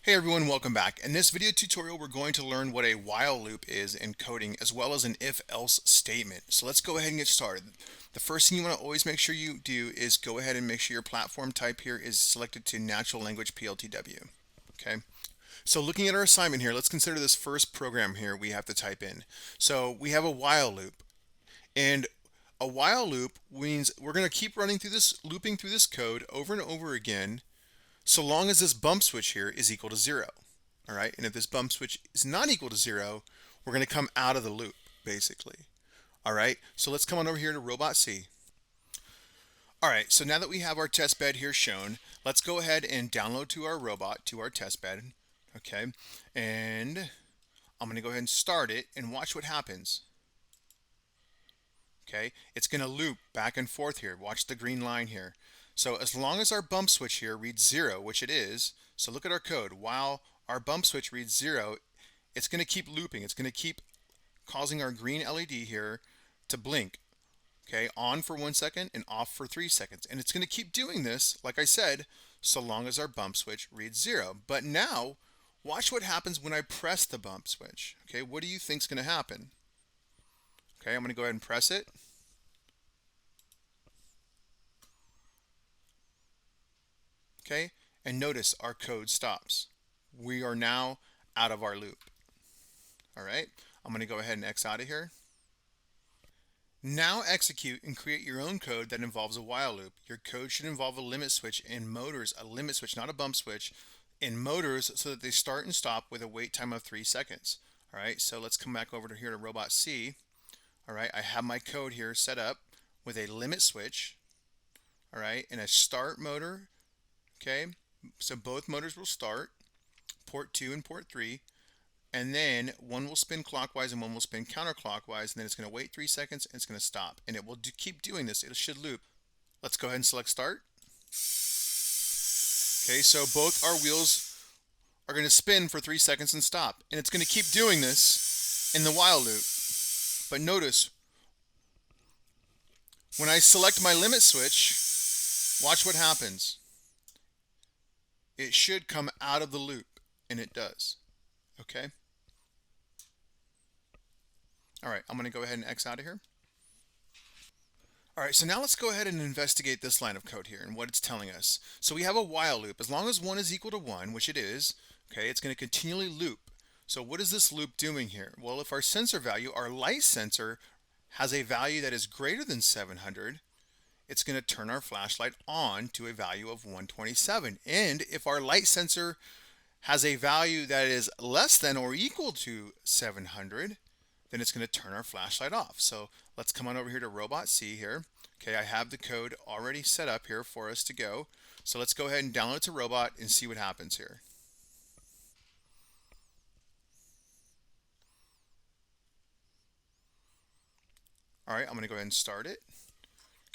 Hey everyone, welcome back. In this video tutorial, we're going to learn what a while loop is in coding, as well as an if-else statement. So let's go ahead and get started. The first thing you want to always make sure you do is go ahead and make sure your platform type here is selected to natural language PLTW. Okay. So looking at our assignment here, let's consider this first program here we have to type in. So we have a while loop, and a while loop means we're going to keep looping through this code over and over again, so long as this bump switch here is equal to 0. All right, and if this bump switch is not equal to 0, we're going to come out of the loop, basically. All right, so let's come on over here to RobotC. All right, so now that we have our test bed here shown, let's go ahead and download to our robot, to our test bed. Okay, and I'm going to go ahead and start it and watch what happens. Okay, it's going to loop back and forth here. Watch the green line here. So as long as our bump switch here reads 0, which it is, so look at our code. While our bump switch reads 0, it's going to keep looping. It's going to keep causing our green LED here to blink. Okay, on for 1 second and off for 3 seconds. And it's going to keep doing this, like I said, so long as our bump switch reads 0. But now, watch what happens when I press the bump switch. Okay, what do you think is going to happen? Okay, I'm going to go ahead and press it. Okay, and notice our code stops. We are now out of our loop. All right, I'm going to go ahead and X out of here. Now execute and create your own code that involves a while loop. Your code should involve a limit switch in motors, a limit switch, not a bump switch, in motors so that they start and stop with a wait time of 3 seconds. All right, so let's come back over to here to RobotC. All right, I have my code here set up with a limit switch, all right, and a start motor. Okay, so both motors will start, port 2 and port 3, and then one will spin clockwise and one will spin counterclockwise, and then it's going to wait 3 seconds and it's going to stop, and it will keep doing this. It should loop. Let's go ahead and select start. Okay, so both our wheels are going to spin for 3 seconds and stop, and it's going to keep doing this in the while loop. But notice, when I select my limit switch, watch what happens. It should come out of the loop, and it does. Okay? All right, I'm going to go ahead and X out of here. All right, so now let's go ahead and investigate this line of code here and what it's telling us. So we have a while loop. As long as 1 is equal to 1, which it is, okay, it's going to continually loop. So what is this loop doing here? Well, if our sensor value, our light sensor, has a value that is greater than 700, it's going to turn our flashlight on to a value of 127. And if our light sensor has a value that is less than or equal to 700, then it's going to turn our flashlight off. So let's come on over here to RobotC here. Okay, I have the code already set up here for us to go. So let's go ahead and download it to Robot and see what happens here. All right, I'm going to go ahead and start it.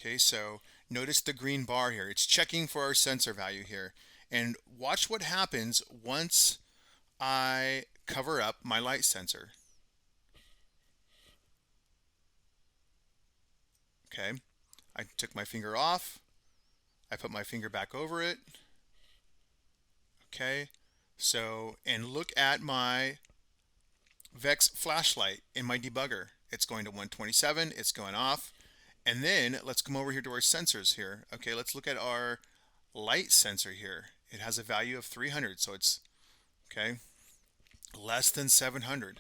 Okay, so notice the green bar here. It's checking for our sensor value here. And watch what happens once I cover up my light sensor. Okay, I took my finger off. I put my finger back over it. Okay, so, and look at my VEX flashlight in my debugger. It's going to 127, it's going off. And then let's come over here to our sensors here. Okay, let's look at our light sensor here. It has a value of 300, so it's, okay, less than 700.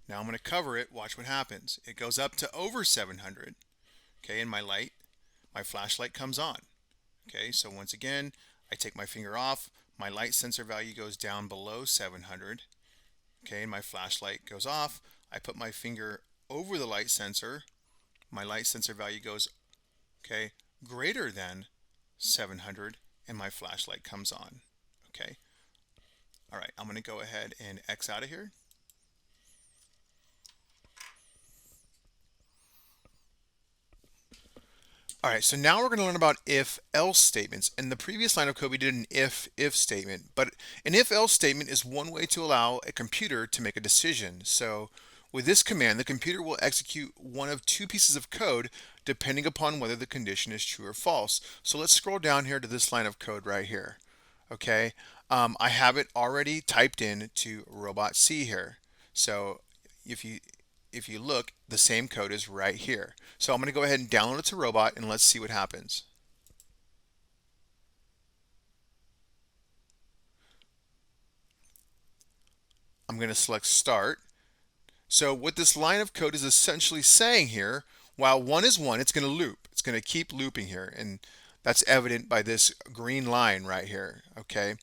Now I'm going to cover it. Watch what happens. It goes up to over 700. Okay, and my flashlight comes on. Okay, so once again, I take my finger off. My light sensor value goes down below 700. Okay, and my flashlight goes off. I put my finger over the light sensor. My light sensor value goes, okay, greater than 700, and my flashlight comes on. Okay. All right, I'm going to go ahead and X out of here. All right, so now we're going to learn about if-else statements. In the previous line of code, we did an if statement, but an if-else statement is one way to allow a computer to make a decision. So with this command, the computer will execute one of two pieces of code depending upon whether the condition is true or false. So let's scroll down here to this line of code right here. Okay, I have it already typed in to RobotC here. So if you look, the same code is right here. So I'm going to go ahead and download it to Robot and let's see what happens. I'm going to select Start. So what this line of code is essentially saying here, while 1 is 1, it's going to loop. It's going to keep looping here, and that's evident by this green line right here, okay?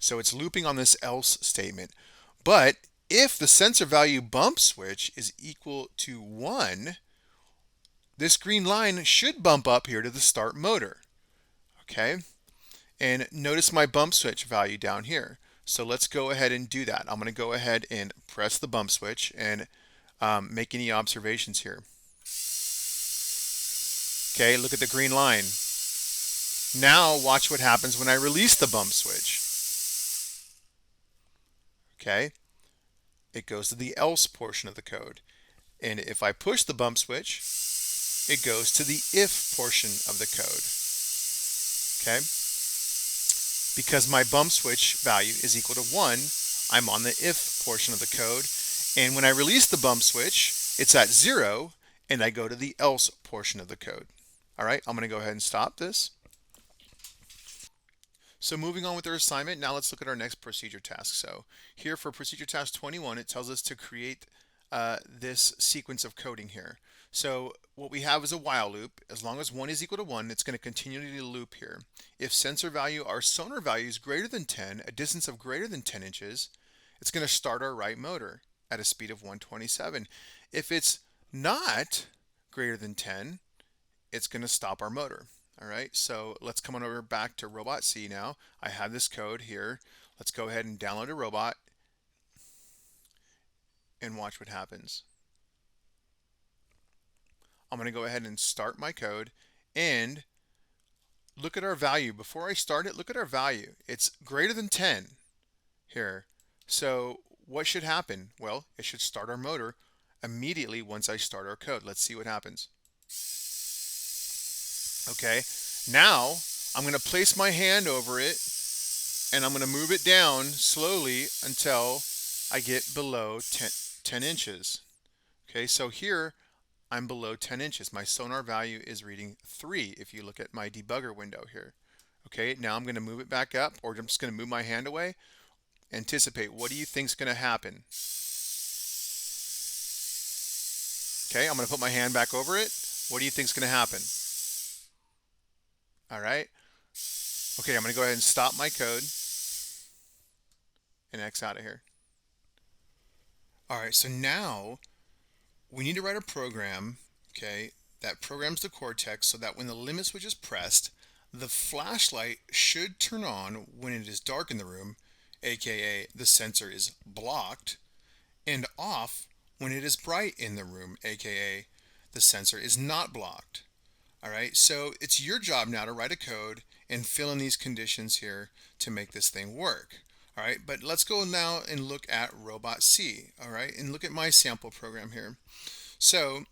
So it's looping on this else statement. But if the sensor value bump switch is equal to 1, this green line should bump up here to the start motor, okay? And notice my bump switch value down here. So let's go ahead and do that. I'm going to go ahead and press the bump switch and make any observations here. Okay, look at the green line. Now watch what happens when I release the bump switch. Okay, it goes to the else portion of the code. And if I push the bump switch, it goes to the if portion of the code. Okay, because my bump switch value is equal to 1, I'm on the if portion of the code. And when I release the bump switch, it's at 0, and I go to the else portion of the code. All right, I'm going to go ahead and stop this. So moving on with our assignment, now let's look at our next procedure task. So here for procedure task 21, it tells us to create this sequence of coding here. So what we have is a while loop. As long as 1 is equal to 1, it's going to continually loop here. If sensor value, our sonar value is greater than 10, a distance of greater than 10 inches, it's going to start our right motor at a speed of 127. If it's not greater than 10, it's going to stop our motor. All right, so let's come on over back to RobotC now. I have this code here. Let's go ahead and download a robot and watch what happens. I'm going to go ahead and start my code and look at our value. Before I start it, look at our value. It's greater than 10 here. So what should happen? Well, it should start our motor immediately once I start our code. Let's see what happens. Okay, now I'm going to place my hand over it and I'm going to move it down slowly until I get below 10 inches. Okay, so here I'm below 10 inches. My sonar value is reading 3 if you look at my debugger window here. Okay, now I'm going to move it back up, or I'm just going to move my hand away. Anticipate, what do you think is going to happen? Okay, I'm going to put my hand back over it. What do you think is going to happen? All right. Okay, I'm going to go ahead and stop my code and X out of here. All right, so now we need to write a program, okay, that programs the cortex so that when the limit switch is pressed, the flashlight should turn on when it is dark in the room, aka the sensor is blocked, and off when it is bright in the room, aka the sensor is not blocked. All right, so it's your job now to write a code and fill in these conditions here to make this thing work. All right, but let's go now and look at RobotC, all right, and look at my sample program here. So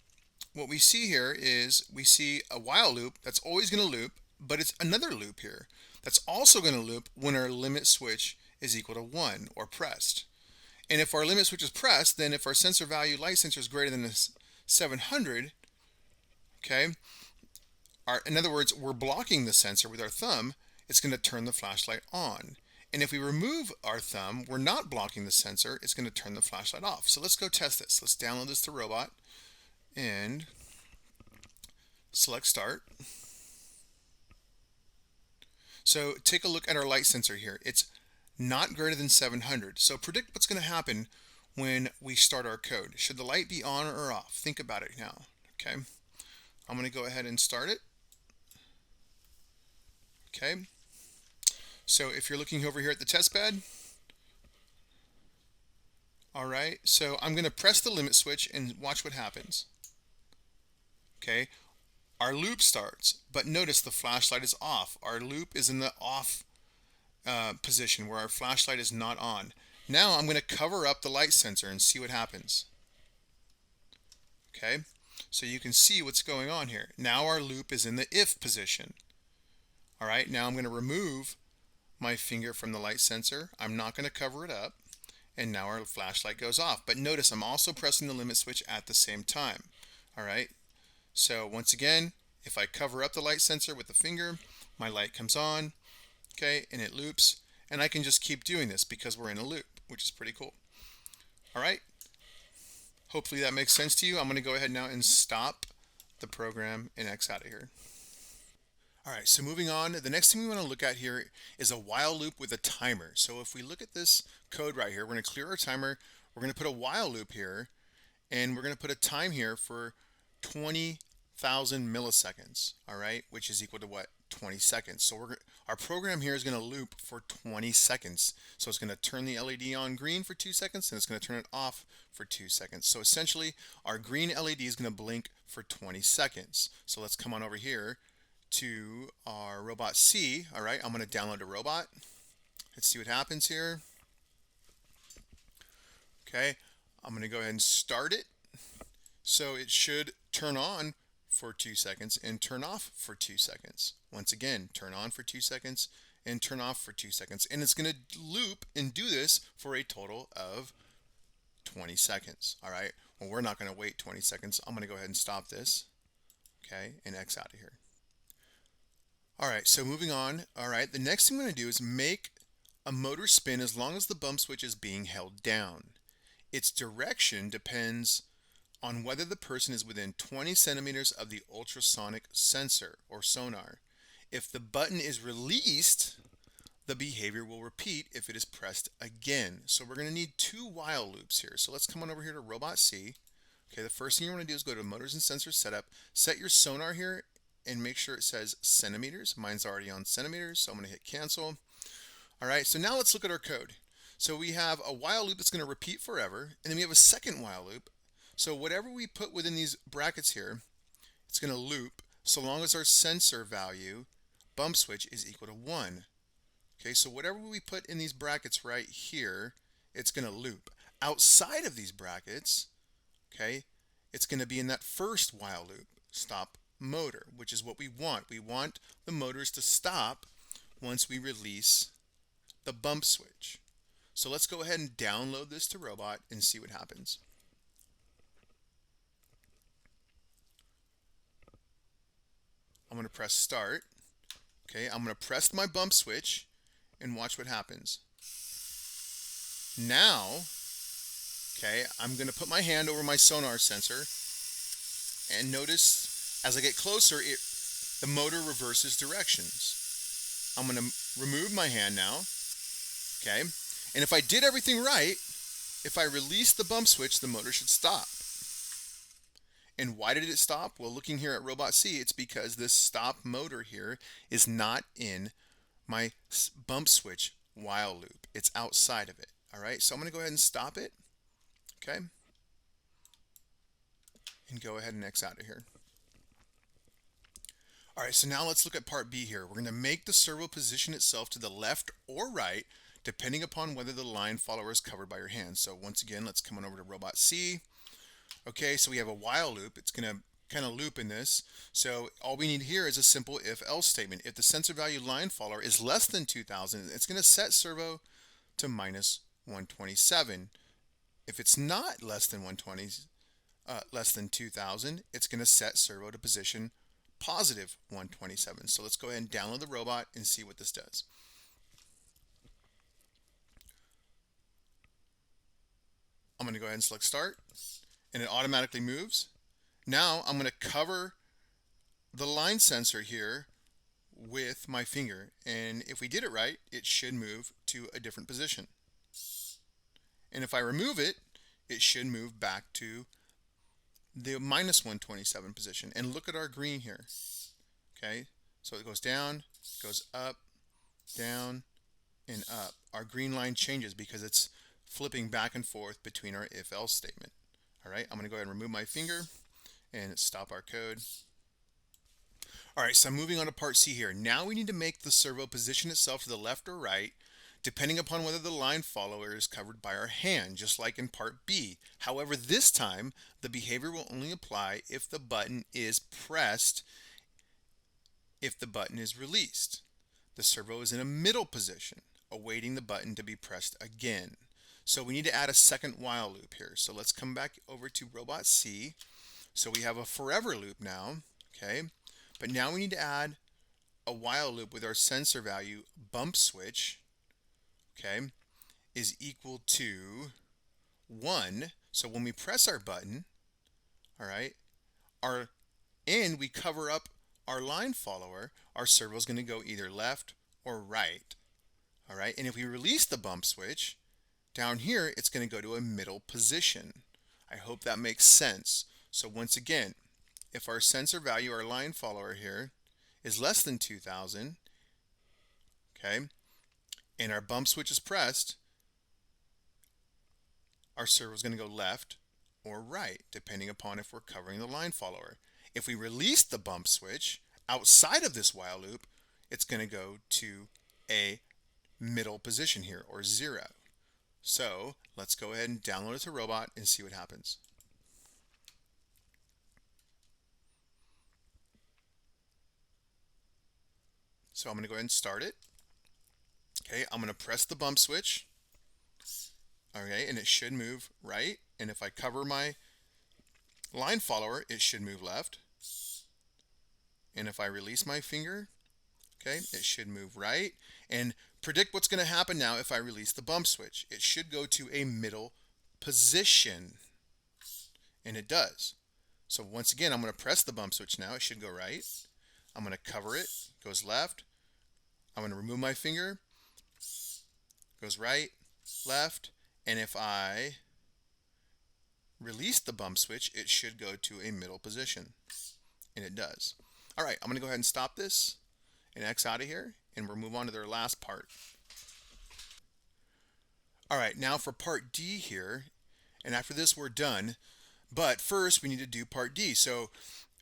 what we see here is we see a while loop that's always going to loop, but it's another loop here that's also going to loop when our limit switch is equal to 1 or pressed. And if our limit switch is pressed, then if our sensor value light sensor is greater than 700, okay, in other words, we're blocking the sensor with our thumb, it's going to turn the flashlight on. And if we remove our thumb, we're not blocking the sensor, it's going to turn the flashlight off. So let's go test this. Let's download this to Robot and select Start. So take a look at our light sensor here. It's not greater than 700. So predict what's going to happen when we start our code. Should the light be on or off? Think about it now. Okay. I'm going to go ahead and start it. Okay. So if you're looking over here at the test bed, all right, so I'm going to press the limit switch and watch what happens. Okay, our loop starts, but notice the flashlight is off. Our loop is in the off position where our flashlight is not on. Now I'm going to cover up the light sensor and see what happens. Okay, so you can see what's going on here. Now our loop is in the if position. All right, now I'm going to remove my finger from the light sensor. I'm not going to cover it up. And now our flashlight goes off. But notice I'm also pressing the limit switch at the same time. All right. So once again, if I cover up the light sensor with the finger, my light comes on, okay, and it loops. And I can just keep doing this because we're in a loop, which is pretty cool. All right. Hopefully that makes sense to you. I'm going to go ahead now and stop the program and X out of here. All right, so moving on, the next thing we want to look at here is a while loop with a timer. So if we look at this code right here, we're going to clear our timer, we're going to put a while loop here, and we're going to put a time here for 20,000 milliseconds, all right, which is equal to what? 20 seconds. So our program here is going to loop for 20 seconds. So it's going to turn the LED on green for 2 seconds, and it's going to turn it off for 2 seconds. So essentially, our green LED is going to blink for 20 seconds. So let's come on over here to our RobotC. All right, I'm going to download a robot. Let's see what happens here. Okay, I'm going to go ahead and start it. So it should turn on for 2 seconds and turn off for 2 seconds. Once again, turn on for 2 seconds and turn off for 2 seconds. And it's going to loop and do this for a total of 20 seconds. All right, well, we're not going to wait 20 seconds. I'm going to go ahead and stop this. Okay, and X out of here. All right, so moving on. All right, the next thing I'm going to do is make a motor spin as long as the bump switch is being held down. Its direction depends on whether the person is within 20 centimeters of the ultrasonic sensor or sonar. If the button is released, the behavior will repeat if it is pressed again. So we're going to need 2 while loops here. So let's come on over here to RobotC. Okay, the first thing you want to do is go to Motors and Sensors Setup, set your sonar here, and make sure it says centimeters. Mine's already on centimeters, so I'm going to hit cancel. All right, so now let's look at our code. So we have a while loop that's going to repeat forever, and then we have a second while loop. So whatever we put within these brackets here, it's going to loop so long as our sensor value bump switch is equal to 1. Okay, so whatever we put in these brackets right here, it's going to loop. Outside of these brackets, okay, it's going to be in that first while loop, stop motor, which is what we want. We want the motors to stop once we release the bump switch. So let's go ahead and download this to Robot and see what happens. I'm going to press start. Okay, I'm going to press my bump switch and watch what happens. Now, okay, I'm going to put my hand over my sonar sensor and notice as I get closer, the motor reverses directions. I'm going to remove my hand now, okay? And if I did everything right, if I release the bump switch, the motor should stop. And why did it stop? Well, looking here at RobotC, it's because this stop motor here is not in my bump switch while loop. It's outside of it, all right? So I'm going to go ahead and stop it, okay? And go ahead and X out of here. All right, so now let's look at part B here. We're going to make the servo position itself to the left or right, depending upon whether the line follower is covered by your hand. So once again, let's come on over to RobotC. Okay, so we have a while loop. It's going to kind of loop in this. So all we need here is a simple if-else statement. If the sensor value line follower is less than 2000, it's going to set servo to minus 127. If it's not less than 2000, it's going to set servo to position positive 127. So let's go ahead and download the robot and see what this does. I'm going to go ahead and select start, and it automatically moves. Now I'm going to cover the line sensor here with my finger, and if we did it right, it should move to a different position. And if I remove it, it should move back to the minus 127 position. And look at our green here. Okay, so it goes down, goes up, down, and up. Our green line changes because it's flipping back and forth between our if-else statement. All right, I'm going to go ahead and remove my finger and stop our code. All right, so I'm moving on to part C here. Now we need to make the servo position itself to the left or right, depending upon whether the line follower is covered by our hand, just like in part B. However, this time, the behavior will only apply if the button is pressed, if the button is released. the servo is in a middle position, awaiting the button to be pressed again. So we need to add a second while loop here. So let's come back over to RobotC. So we have a forever loop now, okay? But now we need to add a while loop with our sensor value bump switch, okay, is equal to 1. So when we press our button, all right, and we cover up our line follower, our servo is going to go either left or right. All right, and if we release the bump switch, down here it's going to go to a middle position. I hope that makes sense. So once again, if our sensor value, our line follower here, is less than 2000, okay, and our bump switch is pressed, our servo is going to go left or right, depending upon if we're covering the line follower. If we release the bump switch outside of this while loop, it's going to go to a middle position here, or 0. So let's go ahead and download it to Robot and see what happens. So I'm going to go ahead and start it. Okay, I'm going to press the bump switch. Okay, and it should move right. And if I cover my line follower, it should move left. And if I release my finger, okay, it should move right. And predict what's going to happen now if I release the bump switch. It should go to a middle position. And it does. So once again, I'm going to press the bump switch now. It should go right. I'm going to cover it. Goes left. I'm going to remove my finger. Goes right, left. And if I release the bump switch, it should go to a middle position. And it does. All right, I'm going to go ahead and stop this and X out of here, and we'll move on to their last part. All right, now for part D here, and after this we're done. But first we need to do part D. So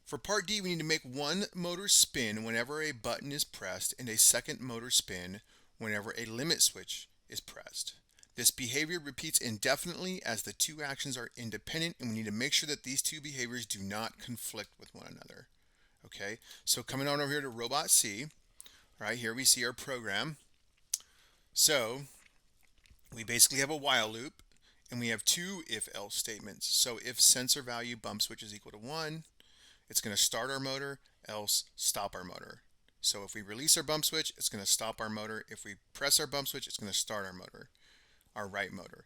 for part D, we need to make one motor spin whenever a button is pressed and a second motor spin whenever a limit switch is pressed. This behavior repeats indefinitely as the two actions are independent, and we need to make sure that these two behaviors do not conflict with one another. Okay, so coming on over here to RobotC, right here we see our program. So we basically have a while loop, and we have two if-else statements. So if sensor value bump switch is equal to 1, it's going to start our motor, else stop our motor. So if we release our bump switch, it's going to stop our motor. If we press our bump switch, it's going to start our motor, our right motor.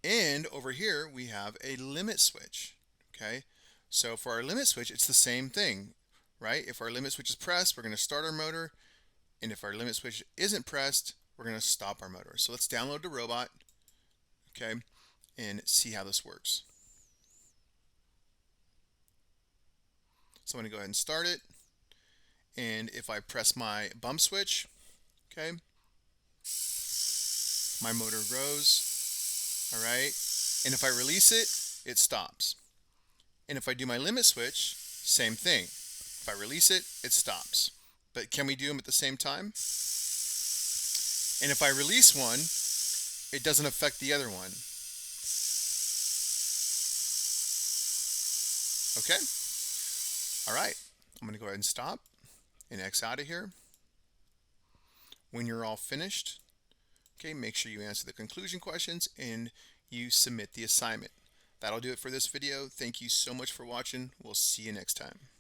And over here we have a limit switch. Okay, so for our limit switch, it's the same thing, right? If our limit switch is pressed, we're going to start our motor, and if our limit switch isn't pressed, we're going to stop our motor. So let's download the robot, okay, and see how this works. So I'm going to go ahead and start it, and if I press my bump switch, okay, my motor grows, all right, and if I release it, it stops. And if I do my limit switch, same thing. If I release it, it stops. But can we do them at the same time? And if I release one, it doesn't affect the other one. Okay? All right. I'm going to go ahead and stop and X out of here. When you're all finished, okay, make sure you answer the conclusion questions and you submit the assignment. That'll do it for this video. Thank you so much for watching. We'll see you next time.